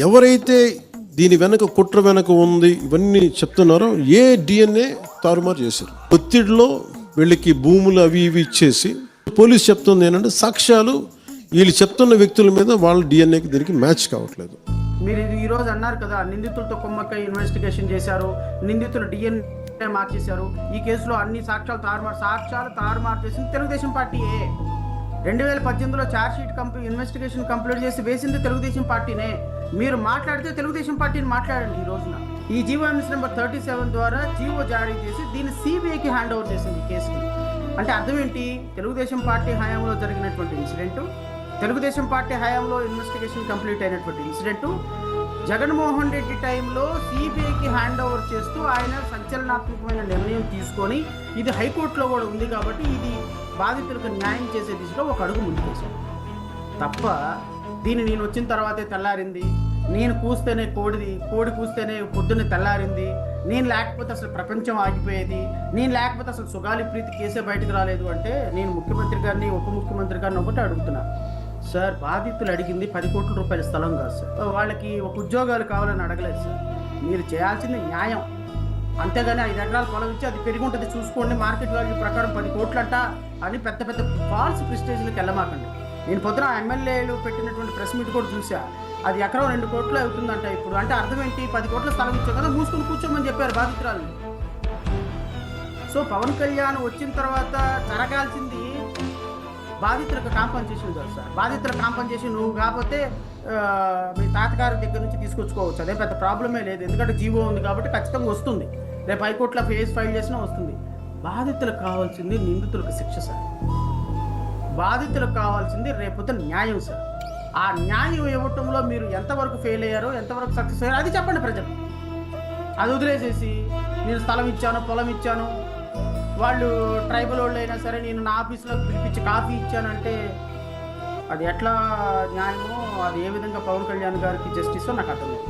ఎవరైతే దీని వెనక కుట్ర వెనక ఉంది ఇవన్నీ చెప్తున్నారో ఏ డిఎన్ఏ తారుమారు చేశారు. ఒత్తిడిలో వీళ్ళకి భూములు అవి ఇవి ఇచ్చేసి పోలీసు చెప్తుంది ఏంటంటే సాక్ష్యాలు వీళ్ళు చెప్తున్న వ్యక్తుల మీద వాళ్ళ డిఎన్ఏకి దీనికి మ్యాచ్ కావట్లేదు. మీరు ఈరోజు అన్నారు కదా, నిందితులతో కుమ్మక్కై ఇన్వెస్టిగేషన్ చేశారు, నిందితులు డిఎన్ఏ మార్చేశారు, ఈ కేసులో అన్ని సాక్ష్యాలు తారుమారు చేసింది తెలుగుదేశం పార్టీయే. 2018లో ఛార్జ్షీట్ ఇన్వెస్టిగేషన్ కంప్లీట్ చేసి వేసింది తెలుగుదేశం పార్టీనే. మీరు మాట్లాడితే తెలుగుదేశం పార్టీని మాట్లాడండి. ఈ రోజున ఈ జీవోఎంఎస్ నెంబర్ 37 ద్వారా జీవో జారీ చేసి దీన్ని సిబిఐకి హ్యాండ్ ఓవర్ చేసింది ఈ కేసుని. అంటే అర్థం ఏంటి? తెలుగుదేశం పార్టీ హయాంలో జరిగినటువంటి ఇన్సిడెంట్, తెలుగుదేశం పార్టీ హయాంలో ఇన్వెస్టిగేషన్ కంప్లీట్ అయినటువంటి ఇన్సిడెంట్, జగన్మోహన్ రెడ్డి టైంలో సిబిఐకి హ్యాండ్ ఓవర్ చేస్తూ ఆయన సంచలనాత్మకమైన నిర్ణయం తీసుకొని ఇది హైకోర్టులో కూడా ఉంది కాబట్టి ఇది బాధితులకు న్యాయం చేసే దిశలో ఒక అడుగు ముందుకేశాడు తప్ప దీన్ని నేను వచ్చిన తర్వాతే తెల్లారింది, నేను కూస్తేనే కోడి కూస్తేనే పొద్దున్నే తెల్లారింది, నేను లేకపోతే అసలు ప్రపంచం ఆగిపోయేది, నేను లేకపోతే అసలు సుగాలి ప్రీతి కేసే బయటకు రాలేదు అంటే నేను ముఖ్యమంత్రి గారిని ఉప ముఖ్యమంత్రి గారిని ఒకటి అడుగుతున్నా. సార్, బాధితులు అడిగింది 10 కోట్ల రూపాయల స్థలం కాదు సార్, వాళ్ళకి ఒక ఉద్యోగాలు కావాలని అడగలేదు సార్. మీరు చేయాల్సింది న్యాయం, అంతేగాని 5 ఎకరాల పొలం ఇచ్చి అది పెరిగి ఉంటుంది చూసుకోండి, మార్కెట్ వాల్యూ ప్రకారం 10 కోట్లంట అని పెద్ద పెద్ద ఫాల్స్ ప్రిస్టేజ్లకు వెళ్ళమాకండి. నేను పొద్దున ఎమ్మెల్యేలు పెట్టినటువంటి ప్రెస్ మీట్ కూడా చూసా, అది ఎకరం 2 కోట్లు అవుతుందంట ఇప్పుడు. అంటే అర్థం ఏంటి? 10 కోట్ల స్థలం ఇచ్చాం కదా, మూసుకొని కూర్చోమని చెప్పారు బాధితురాలని. సో పవన్ కళ్యాణ్ వచ్చిన తర్వాత జరగాల్సింది బాధితులకు కాంపన్సేషన్ కాదు సార్. బాధితుల కాంపన్సేషన్ నువ్వు కాకపోతే మీ తాతగారి దగ్గర నుంచి తీసుకొచ్చుకోవచ్చు, అదే పెద్ద ప్రాబ్లమే లేదు. ఎందుకంటే జీవో ఉంది కాబట్టి ఖచ్చితంగా వస్తుంది, రేపు హైకోర్టులో ఫైల్ చేసినా వస్తుంది. బాధితులకు కావాల్సింది నిందితులకు శిక్ష సార్. బాధితులకు కావాల్సింది రేపొద్దు న్యాయం సార్. ఆ న్యాయం ఇవ్వటంలో మీరు ఎంతవరకు ఫెయిల్ అయ్యారో, ఎంతవరకు సక్సెస్ అయ్యారో అది చెప్పండి ప్రజలు. అది వదిలేసేసి నేను స్థలం ఇచ్చాను, పొలం ఇచ్చాను, వాళ్ళు ట్రైబల్ వాళ్ళు అయినా సరే నేను నా ఆఫీస్లో పిలిపించి కాఫీ ఇచ్చానంటే అది ఎట్లా న్యాయమో, అది ఏ విధంగా పవన్ కళ్యాణ్ గారికి జస్టిసో నాకు అర్థం లేదు.